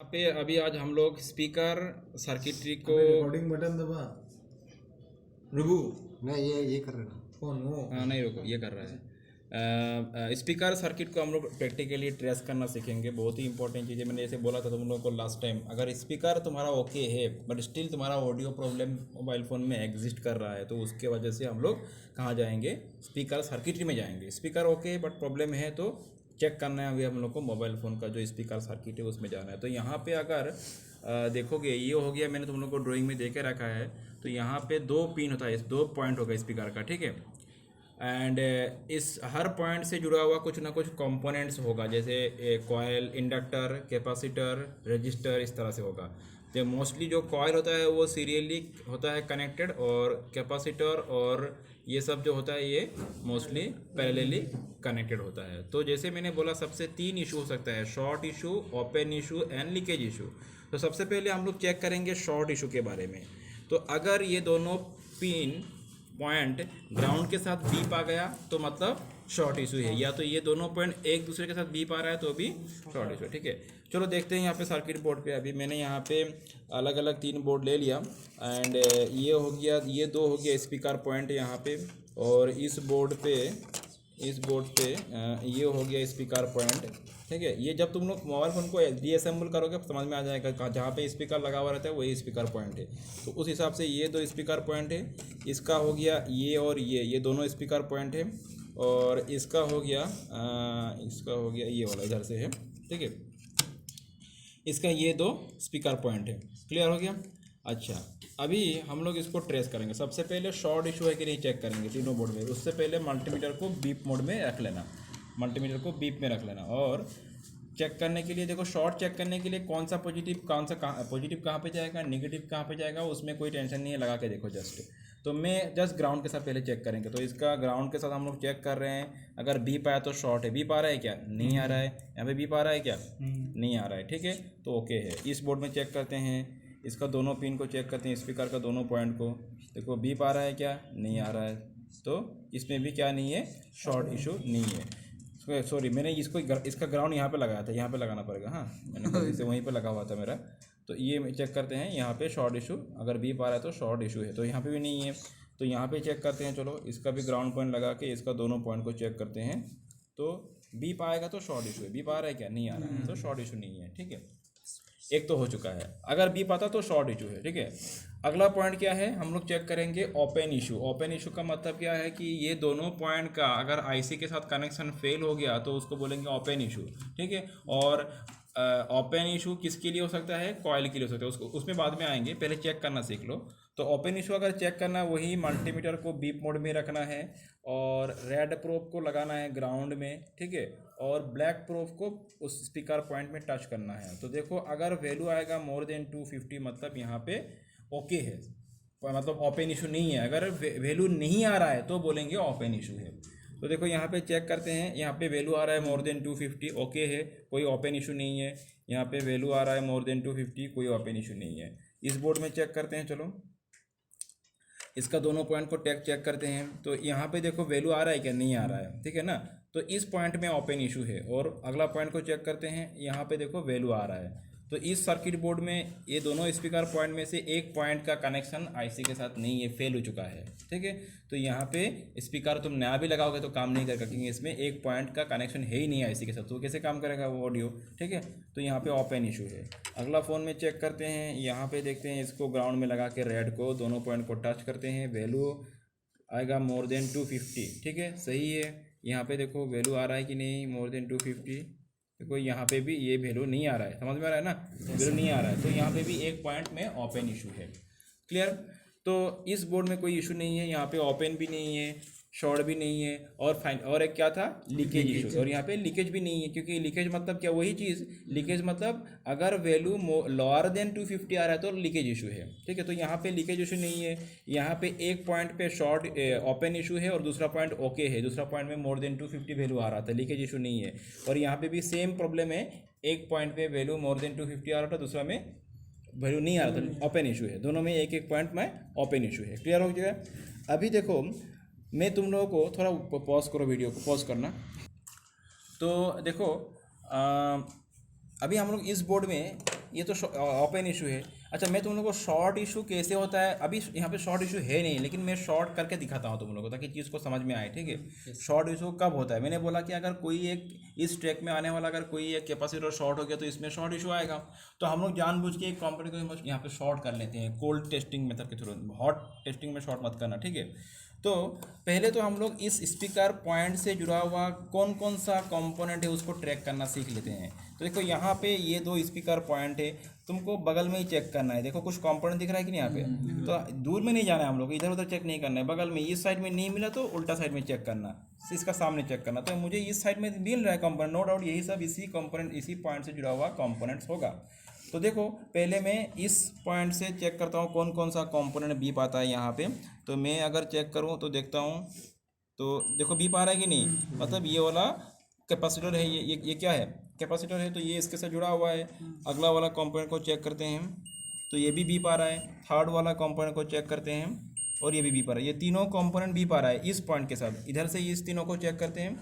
पे अभी आज हम लोग स्पीकर सर्किटरी को रिकॉर्डिंग बटन दबा रुबू नहीं ये कर रहे ना फोन वो नहीं रुको, ये कर रहा है। स्पीकर सर्किट को हम लोग प्रैक्टिकली ट्रेस करना सीखेंगे। बहुत ही इंपॉर्टेंट चीज़ है। मैंने जैसे बोला था तुम लोगों को लास्ट टाइम, अगर स्पीकर तुम्हारा ओके है बट स्टिल तुम्हारा ऑडियो प्रॉब्लम मोबाइल फ़ोन में एग्जिस्ट कर रहा है, तो उसके वजह से हम लोग कहाँ जाएंगे? स्पीकर सर्किटरी में जाएंगे। स्पीकर ओके है बट प्रॉब्लम है तो चेक करना है अभी हम लोग को मोबाइल फ़ोन का जो स्पीकर सर्किट है उसमें जाना है। तो यहाँ पे अगर देखोगे ये हो गया, मैंने तुम लोग को ड्राइंग में दे के रखा है। तो यहाँ पे 2 पिन होता है, 2 पॉइंट होगा स्पीकर का, ठीक है। एंड इस हर पॉइंट से जुड़ा हुआ कुछ ना कुछ कंपोनेंट्स होगा, जैसे कॉयल, इंडक्टर, कैपेसिटर, रजिस्टर, इस तरह से होगा। तो मोस्टली जो कॉयल होता है वो सीरियली होता है कनेक्टेड, और कैपेसिटर और ये सब जो होता है ये मोस्टली पैरेलली कनेक्टेड होता है। तो जैसे मैंने बोला सबसे 3 इशू हो सकता है, short issue, open issue and leakage issue. तो सबसे पहले हम लोग चेक करेंगे शॉर्ट इशू के बारे में। तो अगर ये दोनों पिन पॉइंट ग्राउंड के साथ बीप आ गया तो मतलब शॉर्ट इशू है, या तो ये दोनों पॉइंट एक दूसरे के साथ बीप आ रहा है तो भी शॉर्ट इशू है, ठीक है। चलो देखते हैं यहाँ पे सर्किट बोर्ड पे। अभी मैंने यहाँ पे अलग अलग 3 बोर्ड ले लिया एंड ये हो गया, ये 2 हो गया स्पीकर पॉइंट यहाँ पे, और इस बोर्ड पे ये हो गया स्पीकर पॉइंट, ठीक है। ये जब तुम लोग मोबाइल फ़ोन को डीअसेंबल करोगे समझ में आ जाएगा, जहाँ पे स्पीकर लगा हुआ रहता है वही स्पीकर पॉइंट है। तो उस हिसाब से ये 2 स्पीकर पॉइंट है। इसका हो गया ये, और ये दोनों स्पीकर पॉइंट है। और इसका हो गया ये वाला इधर से है, ठीक है। इसका ये 2 स्पीकर पॉइंट है। क्लियर हो गया? अच्छा, अभी हम लोग इसको ट्रेस करेंगे। सबसे पहले शॉर्ट इशू है कि नहीं चेक करेंगे तीनों बोर्ड में। उससे पहले मल्टीमीटर को बीप मोड में रख लेना, और चेक करने के लिए देखो, शॉर्ट चेक करने के लिए कौन सा पॉजिटिव कहाँ पे जाएगा, नेगेटिव कहाँ पे जाएगा, उसमें कोई टेंशन नहीं है, लगा के देखो जस्ट। तो मैं जस्ट ग्राउंड के साथ पहले चेक करेंगे। तो इसका ग्राउंड के साथ हम लोग चेक कर रहे हैं। अगर बीप आया तो शॉर्ट है। बीप आ रहा है क्या? नहीं आ रहा है। यहाँ पे बीप आ रहा है क्या? नहीं आ रहा है, ठीक है। तो ओके है। इस बोर्ड में चेक करते हैं, इसका दोनों पिन को चेक करते हैं, स्पीकर का दोनों पॉइंट को। देखो बीप आ रहा है क्या? नहीं आ रहा है। तो इसमें भी क्या नहीं है? शॉर्ट इशू नहीं है। सॉरी, मैंने इसका ग्राउंड यहाँ पे लगाया था, यहाँ पे लगाना पड़ेगा। हाँ, मैंने गलती से वहीं पे लगा हुआ था मेरा। तो ये चेक करते हैं यहाँ पे शॉर्ट इशू, अगर बीप आ रहा है तो शॉर्ट इशू है। तो यहाँ पे भी नहीं है, तो यहाँ पे चेक करते हैं। चलो इसका भी ग्राउंड पॉइंट लगा के इसका दोनों पॉइंट को चेक करते हैं। तो बीप आएगा तो शॉर्ट इशू है। बीप आ रहा है क्या? नहीं आ रहा है, तो शॉर्ट इशू नहीं है, ठीक है। एक तो हो चुका है। अगर बीप आता तो शॉर्ट इशू है, ठीक है। अगला पॉइंट क्या है? हम लोग चेक करेंगे ओपन इशू। ओपन इशू का मतलब क्या है कि ये दोनों पॉइंट का अगर आईसी के साथ कनेक्शन फेल हो गया तो उसको बोलेंगे ओपन इशू, ठीक है। और ओपन इशू किसके लिए हो सकता है? कॉइल के लिए हो सकता है। उसमें बाद में आएंगे, पहले चेक करना सीख लो। तो ओपन इशू अगर चेक करना है, वही मल्टीमीटर को बीप मोड में रखना है, और रेड प्रोब को लगाना है ग्राउंड में, ठीक है। और ब्लैक प्रोब को उस स्पीकर पॉइंट में टच करना है। तो देखो अगर वैल्यू आएगा मोर देन 250 मतलब यहाँ पे ओके है, मतलब ओपन इशू नहीं है। अगर वैल्यू नहीं आ रहा है तो बोलेंगे ओपन इशू है। तो देखो यहाँ पे चेक करते हैं, यहाँ पे वैल्यू आ रहा है मोर देन 250, ओके है, कोई ओपन इशू नहीं है। यहाँ पे वैल्यू आ रहा है मोर देन 250, कोई ओपन इशू नहीं है। इस बोर्ड में चेक करते हैं। चलो इसका दोनों पॉइंट को चेक करते हैं। तो यहाँ पे देखो वैल्यू आ रहा है क्या? नहीं आ रहा है, ठीक है ना। तो इस पॉइंट में ओपन इशू है। और अगला पॉइंट को चेक करते हैं, यहाँ पे देखो वैल्यू आ रहा है। तो इस सर्किट बोर्ड में ये दोनों स्पीकर पॉइंट में से एक पॉइंट का कनेक्शन आईसी के साथ नहीं है, फेल हो चुका है, ठीक है। तो यहाँ पे स्पीकर तुम नया भी लगाओगे तो काम नहीं करेगा, क्योंकि इसमें एक पॉइंट का कनेक्शन है ही नहीं आईसी के साथ, तो कैसे काम करेगा वो ऑडियो, ठीक है। तो यहाँ पे ओपन इशू है। अगला फ़ोन में चेक करते हैं, यहाँ पे देखते हैं, इसको ग्राउंड में लगा के रेड को दोनों पॉइंट को टच करते हैं। वैल्यू आएगा मोर देन 250, ठीक है, सही है। यहाँ पे देखो वैल्यू आ रहा है कि नहीं? More than 250। देखो यहाँ पे भी ये वैल्यू नहीं आ रहा है, समझ में आ रहा है ना? वैल्यू नहीं आ रहा है, तो यहाँ पे भी एक पॉइंट में ओपन इशू है। क्लियर? तो इस बोर्ड में कोई इशू नहीं है, यहाँ पे ओपन भी नहीं है, शॉर्ट भी नहीं है, और एक क्या था? Leakage issue. और यहाँ पे लीकेज भी नहीं है, क्योंकि लीकेज मतलब क्या? वही चीज़, लीकेज मतलब अगर वैल्यू लोअर देन 250 आ रहा है तो लीकेज इशू है, ठीक है। तो यहाँ पे लीकेज इशू नहीं है। यहाँ पे एक पॉइंट पे शॉर्ट ओपन इशू है और दूसरा पॉइंट ओके है। दूसरा पॉइंट में मोर देन 250 वैल्यू आ रहा था, लीकेज इशू नहीं है। और यहाँ पे भी सेम प्रॉब्लम है, एक पॉइंट पे वैल्यू मोर देन 250 आ रहा था, दूसरा में वैल्यू नहीं आ रहा था, ओपन इशू है। दोनों में एक एक पॉइंट में ओपन इशू है। क्लियर हो गया? अभी देखो मैं तुम लोगों को थोड़ा पॉज करो, वीडियो को पॉज करना। तो देखो अभी हम लोग इस बोर्ड में ये तो ओपन इशू है। अच्छा, मैं तुम लोगों को शॉर्ट इशू कैसे होता है, अभी यहाँ पे शॉर्ट इशू है नहीं, लेकिन मैं शॉर्ट करके दिखाता हूँ तुम लोगों को ताकि चीज़ को समझ में आए। ठीक है, शॉर्ट इशू कब होता है, मैंने बोला कि अगर कोई एक इस ट्रैक में आने वाला अगर कोई एक कैपेसिटर शॉर्ट हो गया तो इसमें शॉर्ट इशू आएगा। तो हम लोग जानबूझ के एक कंपनी को यहाँ पे शॉर्ट कर लेते हैं कोल्ड टेस्टिंग मेथड के थ्रू। हॉट टेस्टिंग में शॉर्ट मत करना। ठीक है, तो पहले तो हम लोग इस स्पीकर पॉइंट से जुड़ा हुआ कौन कौन सा कंपोनेंट है उसको ट्रैक करना सीख लेते हैं। तो देखो यहाँ पे ये 2 स्पीकर पॉइंट है, तुमको बगल में ही चेक करना है। देखो कुछ कंपोनेंट दिख रहा है कि नहीं यहाँ पे, तो दूर में नहीं जाना है हम लोग, इधर उधर चेक नहीं करना है, बगल में इस साइड में नहीं मिला तो उल्टा साइड में चेक करना, इसका सामने चेक करना। तो मुझे इस साइड में मिल रहा है कंपोनेंट, नो डाउट यही सब इसी कंपोनेंट इसी पॉइंट से जुड़ा हुआ कंपोनेंट्स होगा। तो देखो पहले मैं इस पॉइंट से चेक करता हूँ कौन कौन सा कंपोनेंट बीप आता है यहाँ पे। तो मैं अगर चेक करूँ तो देखता हूँ, तो देखो बीप आ रहा है कि नहीं, मतलब ये वाला कैपेसिटर है, ये क्या है, कैपेसिटर है, तो ये इसके साथ जुड़ा हुआ है। अगला वाला कंपोनेंट को चेक करते हैं तो ये भी बीप आ रहा है। थर्ड वाला कंपोनेंट को चेक करते हैं और ये भी बीप आ रहा है। ये तीनों कंपोनेंट बीप आ रहा है इस पॉइंट के साथ। इधर से इस तीनों को चेक करते हैं,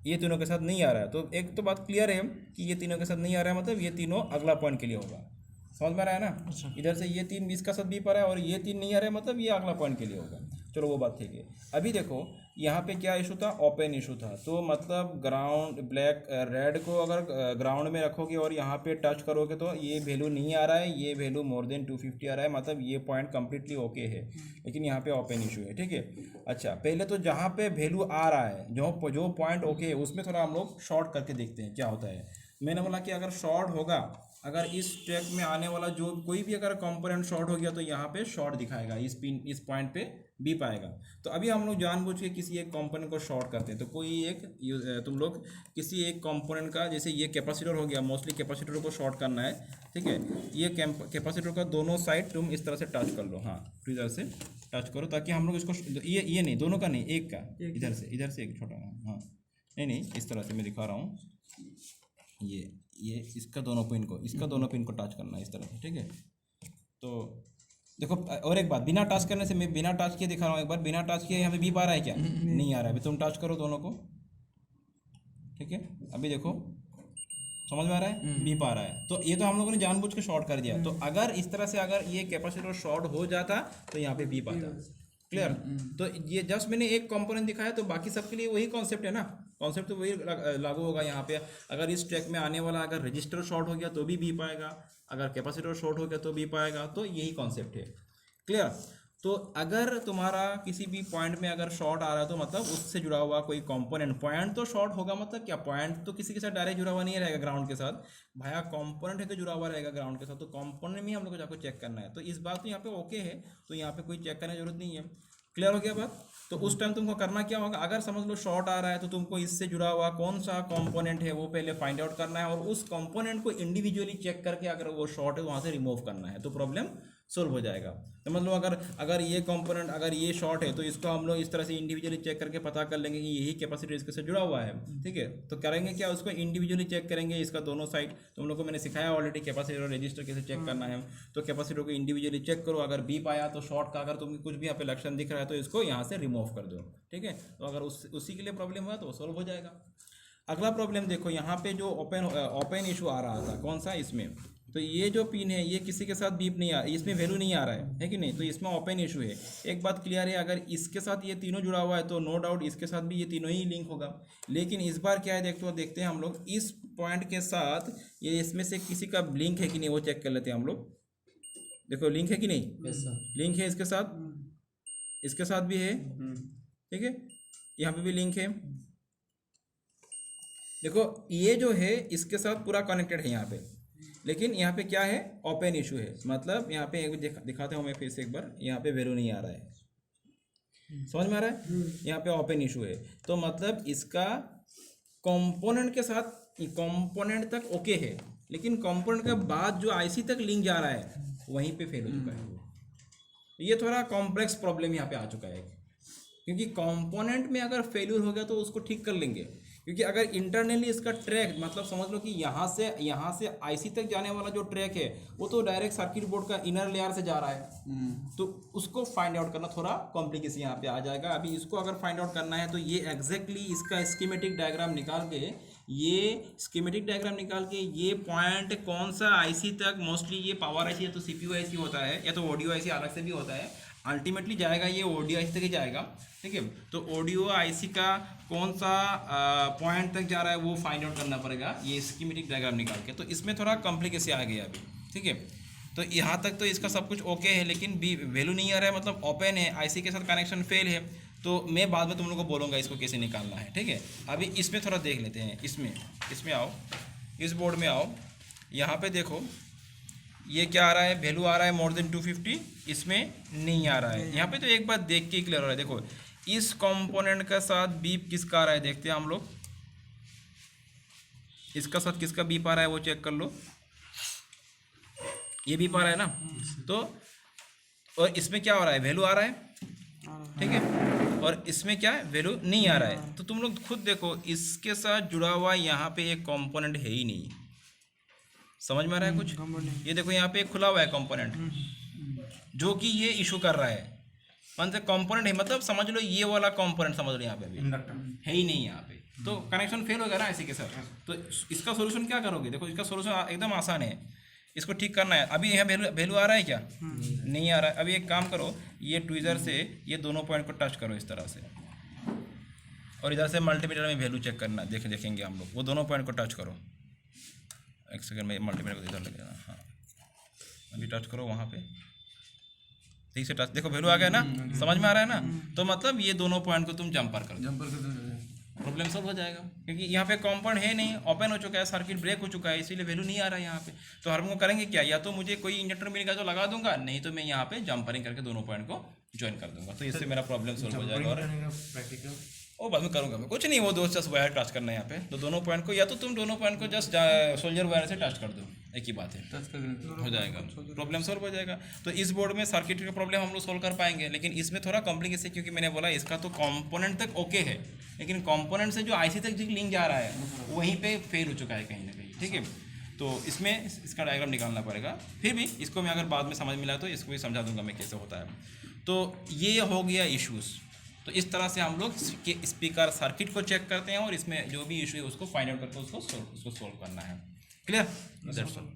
ये तीनों के साथ नहीं आ रहा है। तो एक तो बात क्लियर है कि ये तीनों के साथ नहीं आ रहा है, मतलब ये तीनों अगला पॉइंट के लिए होगा। समझ में आ रहा है ना। अच्छा। इधर से ये 3 इसका साथ बीप आ रहा है और ये 3 नहीं आ रहा है, मतलब ये अगला पॉइंट के लिए होगा। चलो वो बात ठीक है। अभी देखो यहाँ पे क्या इशू था, ओपन इशू था। तो मतलब ग्राउंड ब्लैक रेड को अगर ग्राउंड में रखोगे और यहाँ पे टच करोगे तो ये वैल्यू नहीं आ रहा है, ये वैल्यू मोर देन 250 आ रहा है, मतलब ये पॉइंट कंप्लीटली ओके है, लेकिन यहाँ पे ओपन इशू है। ठीक है, अच्छा पहले तो जहाँ पे वैल्यू आ रहा है, जो पॉइंट ओके है, उसमें थोड़ा हम लोग शॉर्ट करके देखते हैं क्या होता है। मैंने बोला कि अगर शॉर्ट होगा, अगर इस ट्रैक में आने वाला जो कोई भी अगर कंपोनेंट शॉर्ट हो गया तो यहाँ पे शॉर्ट दिखाएगा, इस पॉइंट पे भी पाएगा। तो अभी हम लोग जानबूझ के किसी एक कंपोनेंट को शॉर्ट करते हैं। तो कोई एक तुम लोग किसी एक कंपोनेंट का, जैसे ये कैपेसिटर हो गया, मोस्टली कैपेसिटर को शॉर्ट करना है। ठीक है, ये कैपेसिटर का दोनों साइड तुम इस तरह से टच कर लो, हाँ इधर से टच करो ताकि हम लोग इसको, ये नहीं, दोनों का नहीं, एक का, इधर से एक छोटा, हाँ नहीं इस तरह से मैं दिखा रहा हूँ। ये इसका दोनों पिन को टच करना है इस तरह से। ठीक है, तो देखो और एक बात, बिना टच करने से, मैं बिना टच किए दिखा रहा हूँ एक बार, बिना टच किए यहाँ पे बीप आ रहा है क्या, नहीं आ रहा है। अभी तुम टच करो दोनों को, ठीक है, अभी देखो समझ में आ रहा है, बीप आ रहा है। तो ये तो हम लोगों ने जानबूझ के शॉर्ट कर दिया। तो अगर इस तरह से अगर ये कैपेसिटर शॉर्ट हो जाता तो यहाँ पे बीप आता। क्लियर। तो ये जस्ट मैंने एक कंपोनेंट दिखाया, तो बाकी सबके लिए वही कॉन्सेप्ट है ना, कॉन्सेप्ट तो वही लागू होगा यहाँ पे। अगर इस ट्रैक में आने वाला अगर रजिस्टर शॉर्ट हो गया तो भी बीप आएगा, अगर कैपेसिटर शॉर्ट हो गया तो बीप आएगा। तो यही कॉन्सेप्ट है। क्लियर। तो अगर तुम्हारा किसी भी पॉइंट में अगर शॉर्ट आ रहा है तो मतलब उससे जुड़ा हुआ कोई कंपोनेंट, पॉइंट तो शॉर्ट होगा, मतलब क्या पॉइंट तो किसी के साथ डायरेक्ट जुड़ा हुआ नहीं रहेगा ग्राउंड के साथ, भाया कंपोनेंट है तो जुड़ा हुआ रहेगा ग्राउंड के साथ। तो कंपोनेंट में हम लोग को जाकर चेक करना है। तो इस बात तो यहाँ पे ओके है, तो यहाँ पे कोई चेक करने की जरूरत नहीं है। क्लियर हो गया बात। तो उस टाइम तुमको करना क्या होगा, अगर समझ लो शॉर्ट आ रहा है तो तुमको इससे जुड़ा हुआ कौन सा कंपोनेंट है वो पहले फाइंड आउट करना है, और उस कंपोनेंट को इंडिविजुअली चेक करके अगर वो शॉर्ट है वहाँ से रिमूव करना है, तो प्रॉब्लम सोल्व हो जाएगा। तो मतलब अगर ये कंपोनेंट अगर ये शॉर्ट है तो इसको हम लोग इस तरह से इंडिविजुअली चेक करके पता कर लेंगे कि यही कैपेसिटर इसके साथ जुड़ा हुआ है। ठीक है, तो करेंगे क्या, उसको इंडिविजुअली चेक करेंगे, इसका दोनों साइड तुम लोग को मैंने सिखाया ऑलरेडी, कैपेसिटर और रजिस्टर कैसे चेक करना है। तो कैपेसिटर को इंडिविजुअली चेक करो, अगर बीप आया तो शॉर्ट का अगर तुम्हें कुछ भी यहाँ पे लक्षण दिख रहा है तो इसको यहाँ से रिमूव कर दो। ठीक है, तो अगर उसी के लिए प्रॉब्लम हुआ तो वो सोल्व हो जाएगा। अगला प्रॉब्लम देखो, यहाँ पे जो ओपन इशू आ रहा था कौन सा, इसमें तो ये जो पिन है ये किसी के साथ बीप नहीं आ, इसमें वैल्यू नहीं आ रहा है कि नहीं, तो इसमें ओपन इशू है। एक बात क्लियर है, अगर इसके साथ ये तीनों जुड़ा हुआ है तो नो डाउट इसके साथ भी ये तीनों ही लिंक होगा। लेकिन इस बार क्या है देखते हैं हम लोग इस पॉइंट के साथ ये इसमें से किसी का लिंक है कि नहीं वो चेक कर लेते हैं हम लोग। देखो लिंक है कि नहीं, लिंक है इसके साथ भी है। ठीक है, यहाँ पे भी लिंक है। देखो ये जो है इसके साथ पूरा कनेक्टेड है यहाँ पे, लेकिन यहाँ पे क्या है, ओपन इशू है। मतलब यहाँ पे एक दिखाते हूँ मैं फिर से एक बार, यहाँ पे वैल्यू नहीं आ रहा है, समझ में आ रहा है, यहाँ पे ओपन इशू है। तो मतलब इसका कंपोनेंट के साथ कंपोनेंट तक ओके है, लेकिन कंपोनेंट के बाद जो आईसी तक लिंक जा रहा है वहीं पे फेल हो चुका है। ये थोड़ा कॉम्प्लेक्स प्रॉब्लम यहाँ पे आ चुका है, क्योंकि कंपोनेंट में अगर फेल्यूर हो गया तो उसको ठीक कर लेंगे, क्योंकि अगर इंटरनली इसका ट्रैक, मतलब समझ लो कि यहाँ से आईसी तक जाने वाला जो ट्रैक है वो तो डायरेक्ट सर्किट बोर्ड का इनर लेयर से जा रहा है। तो उसको फाइंड आउट करना थोड़ा कॉम्प्लिकेशन यहाँ पे आ जाएगा। अभी इसको अगर फाइंड आउट करना है तो ये एग्जैक्टली इसका स्कीमेटिक डायग्राम निकाल के ये स्कीमेटिक डायग्राम निकाल के ये पॉइंट कौन सा आईसी तक, मोस्टली ये पावर आईसी या तो सीपीयू आईसी होता है या तो ऑडियो आईसी अलग से भी होता है, अल्टीमेटली जाएगा ये ऑडियो आईसी तक ही जाएगा, ठीक है। तो ऑडियो आईसी का कौन सा पॉइंट तक जा रहा है वो फाइंड आउट करना पड़ेगा ये स्कीमेटिक डायग्राम निकाल के। तो इसमें थोड़ा कॉम्प्लिकेशन आ गया अभी, ठीक है। तो यहाँ तक तो इसका सब कुछ ओके है, लेकिन बी वैल्यू नहीं आ रहा है, मतलब ओपन है, आईसी के साथ कनेक्शन फेल है। तो मैं बाद में तुम लोगों को बोलूँगा इसको कैसे निकालना है, ठीक है। अभी इसमें थोड़ा देख लेते हैं, इसमें आओ, इस बोर्ड में आओ, यहाँ पे देखो ये क्या आ रहा है, वैल्यू आ रहा है मोर देन 250, इसमें नहीं आ रहा है। यहाँ पे तो एक बार देख के क्लियर हो रहा है। देखो इस कंपोनेंट का साथ बीप किसका आ रहा है, देखते हैं हम लोग, इसका साथ किसका बीप आ रहा है वो चेक कर लो, ये बीप आ रहा है ना। तो और इसमें क्या हो रहा है, वैल्यू आ रहा है, ठीक है, और इसमें क्या है, वैल्यू नहीं आ रहा है। तो तुम लोग खुद देखो इसके साथ जुड़ा हुआ यहाँ पे एक कंपोनेंट है ही नहीं, समझ में आ रहा है कुछ। ये देखो यहाँ पे एक खुला हुआ है कंपोनेंट जो कि ये इशू कर रहा है, मतलब कंपोनेंट है, मतलब समझ लो ये वाला कंपोनेंट समझ लो यहाँ पे अभी है ही नहीं यहाँ पे, तो कनेक्शन फेल हो गया ना इसी के साथ। तो इसका सोल्यूशन क्या करोगे, देखो इसका सोल्यूशन एकदम आसान है, इसको ठीक करना है। अभी यहाँ वैल्यू आ रहा है क्या, नहीं आ रहा है। अभी एक काम करो, ये ट्विज़र से ये दोनों पॉइंट को टच करो इस तरह से, और इधर से मल्टीमीटर में वैल्यू चेक करना, देखेंगे हम लोग, वो दोनों पॉइंट को टच करो। एक सेकंड में मल्टीमीटर को इधर लगेगा, हाँ अभी टच करो वहाँ पे, ठीक से टच, देखो वैल्यू आ गया ना, समझ में आ रहा है ना। तो मतलब ये दोनों पॉइंट को तुम जंपर कर दो, प्रॉब्लम सॉल्व हो जाएगा, क्योंकि यहाँ पे कंपाउंड है नहीं, ओपन हो चुका है, सर्किट ब्रेक हो चुका है, इसीलिए वैल्यू नहीं आ रहा है यहाँ पे। तो हम लोग करेंगे क्या, या तो मुझे कोई इंजेक्टर मिलेगा तो लगा दूंगा, नहीं तो मैं यहाँ पे जंपरिंग करके दोनों पॉइंट को ज्वाइन कर दूंगा, तो इससे मेरा प्रॉब्लम सॉल्व हो जाएगा। और वो बाद में करूँगा मैं, कुछ नहीं, वो दोस्त जस्ट वायर टच करना है यहाँ पे, तो दोनों पॉइंट को, या तो तुम दोनों पॉइंट को जस्ट सोल्जर वायर से टच कर दो, एक ही बात है, हो जाएगा, प्रॉब्लम सॉल्व हो जाएगा। तो इस बोर्ड में सर्किट का प्रॉब्लम हम लोग सोल्व कर पाएंगे, लेकिन इसमें थोड़ा कॉम्प्लिकेशन, क्योंकि मैंने बोला इसका तो कंपोनेंट तक ओके है, लेकिन कंपोनेंट से जो आईसी तक जो लिंक जा रहा है वहीं पे फेल हो चुका है कहीं ना कहीं, ठीक है। तो इसमें इसका डायग्राम निकालना पड़ेगा, फिर भी इसको मैं अगर बाद में समझ मिला तो इसको भी समझा दूंगा मैं कैसे होता है। तो ये हो गया इश्यूज़। तो इस तरह से हम लोग स्पीकर सर्किट को चेक करते हैं और इसमें जो भी इशू है उसको फाइंड आउट करके उसको सोल्व करना है। Clear, that's all.